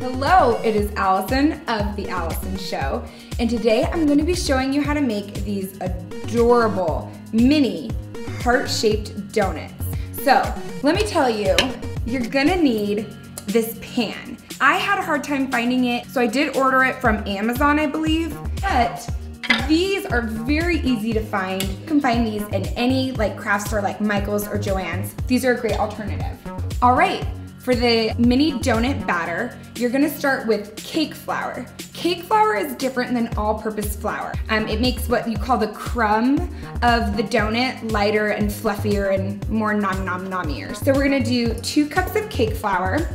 Hello, it is Allison of The Alison Show, and today I'm going to be showing you how to make these adorable mini heart-shaped donuts. So, let me tell you, you're gonna need this pan. I had a hard time finding it, so I did order it from Amazon, I believe, but these are very easy to find. You can find these in any craft store like Michael's or Joann's. These are a great alternative. All right, for the mini donut batter, you're gonna start with cake flour. Cake flour is different than all-purpose flour. It makes what you call the crumb of the donut lighter and fluffier and more nom-nom-nomier. So we're gonna do 2 cups of cake flour.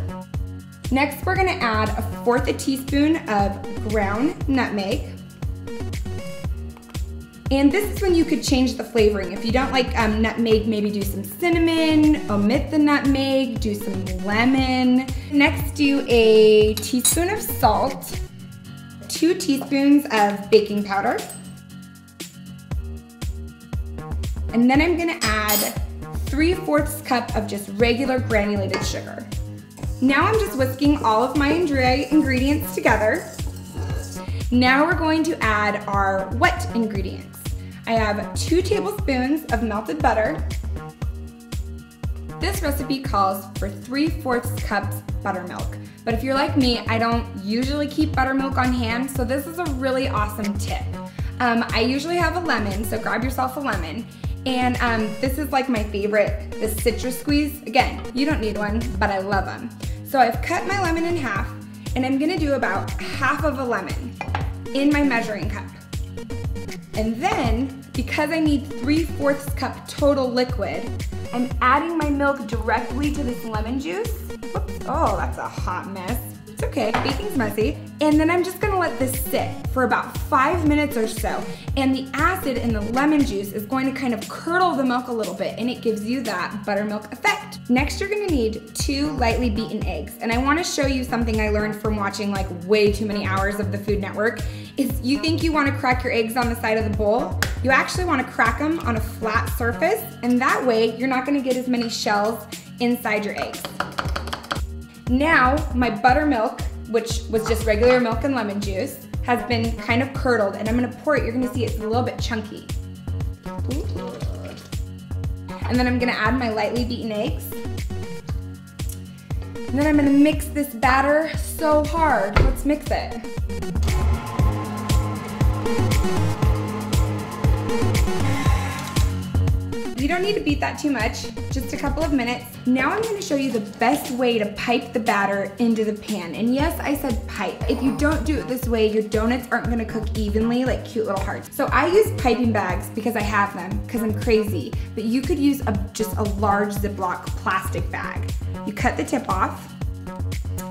Next, we're gonna add 1/4 teaspoon of ground nutmeg. And this is when you could change the flavoring. If you don't like nutmeg, maybe do some cinnamon, omit the nutmeg, do some lemon. Next, do a teaspoon of salt, 2 teaspoons of baking powder. And then I'm gonna add 3/4 cup of just regular granulated sugar. Now I'm just whisking all of my dry ingredients together. Now we're going to add our wet ingredients. I have 2 tablespoons of melted butter. This recipe calls for 3/4 cups buttermilk. But if you're like me, I don't usually keep buttermilk on hand, so this is a really awesome tip. I usually have a lemon, so grab yourself a lemon. And this is like my favorite, the citrus squeeze. Again, you don't need one, but I love them. So I've cut my lemon in half, and I'm gonna do about half of a lemon in my measuring cup. And then, because I need 3/4 cup total liquid, I'm adding my milk directly to this lemon juice. Whoops, oh, that's a hot mess. It's okay, baking's messy. And then I'm just gonna let this sit for about 5 minutes or so. And the acid in the lemon juice is going to kind of curdle the milk a little bit, and it gives you that buttermilk effect. Next, you're gonna need 2 lightly beaten eggs. And I wanna show you something I learned from watching way too many hours of the Food Network, is you think you wanna crack your eggs on the side of the bowl. You actually wanna crack them on a flat surface, and that way you're not gonna get as many shells inside your eggs. Now, my buttermilk, which was just regular milk and lemon juice, has been kind of curdled, and I'm gonna pour it. You're gonna see it's a little bit chunky. And then I'm gonna add my lightly beaten eggs. And then I'm gonna mix this batter so hard. Let's mix it. You don't need to beat that too much, just a couple of minutes. Now I'm gonna show you the best way to pipe the batter into the pan. And yes, I said pipe. If you don't do it this way, your donuts aren't gonna cook evenly like cute little hearts. So I use piping bags because I have them, because I'm crazy. But you could use just a large Ziploc plastic bag. You cut the tip off.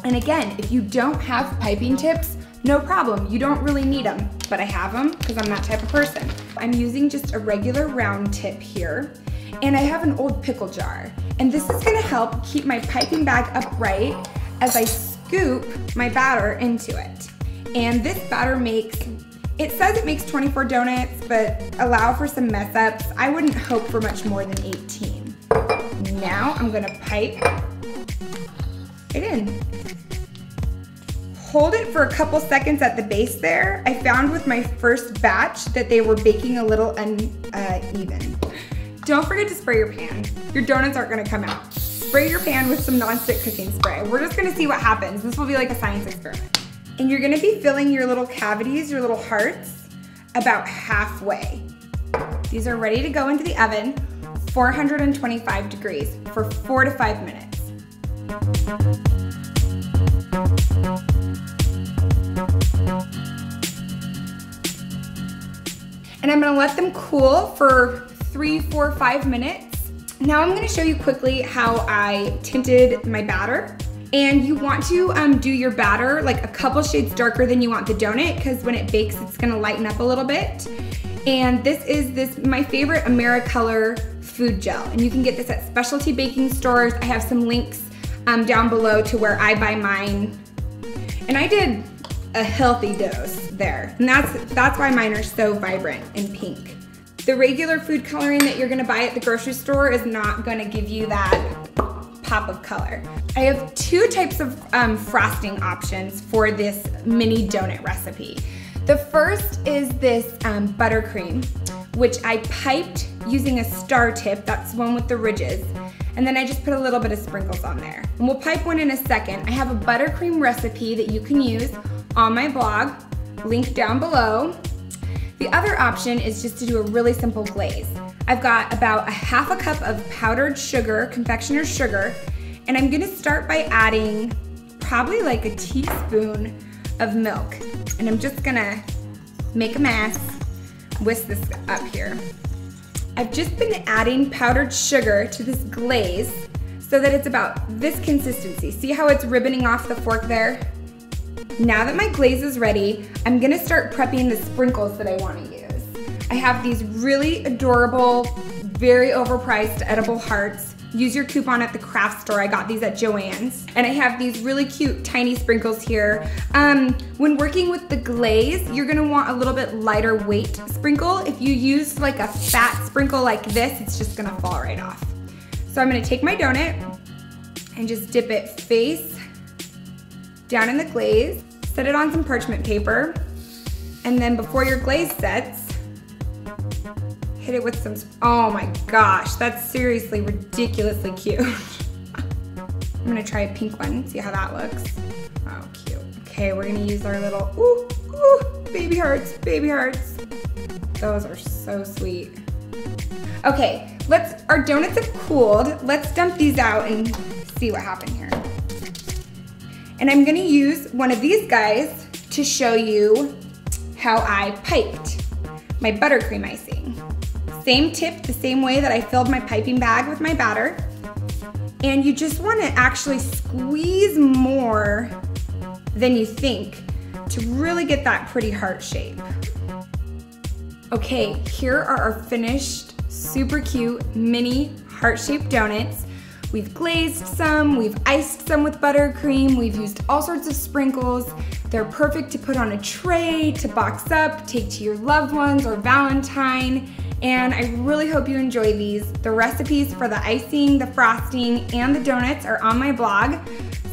And again, if you don't have piping tips, no problem, you don't really need them, but I have them because I'm that type of person. I'm using just a regular round tip here, and I have an old pickle jar. And this is gonna help keep my piping bag upright as I scoop my batter into it. And this batter it says it makes 24 donuts, but allow for some mess ups. I wouldn't hope for much more than 18. Now I'm gonna pipe it in. Hold it for a couple seconds at the base there. I found with my first batch that they were baking a little uneven. Don't forget to spray your pan. Your donuts aren't gonna come out. Spray your pan with some nonstick cooking spray. We're just gonna see what happens. This will be like a science experiment. And you're gonna be filling your little cavities, your little hearts, about halfway. These are ready to go into the oven, 425 degrees for 4 to 5 minutes. And I'm gonna let them cool for 3, 4, 5 minutes. Now I'm gonna show you quickly how I tinted my batter. And you want to do your batter like a couple shades darker than you want the donut, because when it bakes, it's gonna lighten up a little bit. And this is my favorite AmeriColor food gel. And you can get this at specialty baking stores. I have some links down below to where I buy mine. And I did a healthy dose there. And that's why mine are so vibrant and pink. The regular food coloring that you're gonna buy at the grocery store is not gonna give you that pop of color. I have two types of frosting options for this mini donut recipe. The first is this buttercream, which I piped using a star tip, that's the one with the ridges, and then I just put a little bit of sprinkles on there. And we'll pipe one in a second. I have a buttercream recipe that you can use on my blog, link down below. The other option is just to do a really simple glaze. I've got about 1/2 cup of powdered sugar, confectioner's sugar, and I'm gonna start by adding probably like a teaspoon of milk. And I'm just gonna make a mess, whisk this up here. I've just been adding powdered sugar to this glaze so that it's about this consistency. See how it's ribboning off the fork there? Now that my glaze is ready, I'm gonna start prepping the sprinkles that I wanna use. I have these really adorable, very overpriced edible hearts. Use your coupon at the craft store. I got these at Joann's. And I have these really cute tiny sprinkles here. When working with the glaze, you're gonna want a little bit lighter weight sprinkle. If you use like a fat sprinkle like this, it's just gonna fall right off. So I'm gonna take my donut and just dip it face down in the glaze, set it on some parchment paper, and then before your glaze sets, hit it with some, oh my gosh, that's seriously ridiculously cute. I'm gonna try a pink one, see how that looks. Oh, cute. Okay, we're gonna use our little, baby hearts, baby hearts. Those are so sweet. Okay, our donuts have cooled. Let's dump these out and see what happened here. And I'm gonna use one of these guys to show you how I piped my buttercream icing. Same tip, the same way that I filled my piping bag with my batter. And you just wanna actually squeeze more than you think to really get that pretty heart shape. Okay, here are our finished, super cute, mini heart-shaped donuts. We've glazed some, we've iced some with buttercream, we've used all sorts of sprinkles. They're perfect to put on a tray, to box up, take to your loved ones or Valentine. And I really hope you enjoy these. The recipes for the icing, the frosting, and the donuts are on my blog.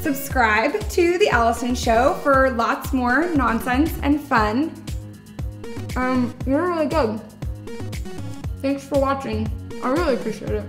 Subscribe to The Alison Show for lots more nonsense and fun. You're really good. Thanks for watching. I really appreciate it.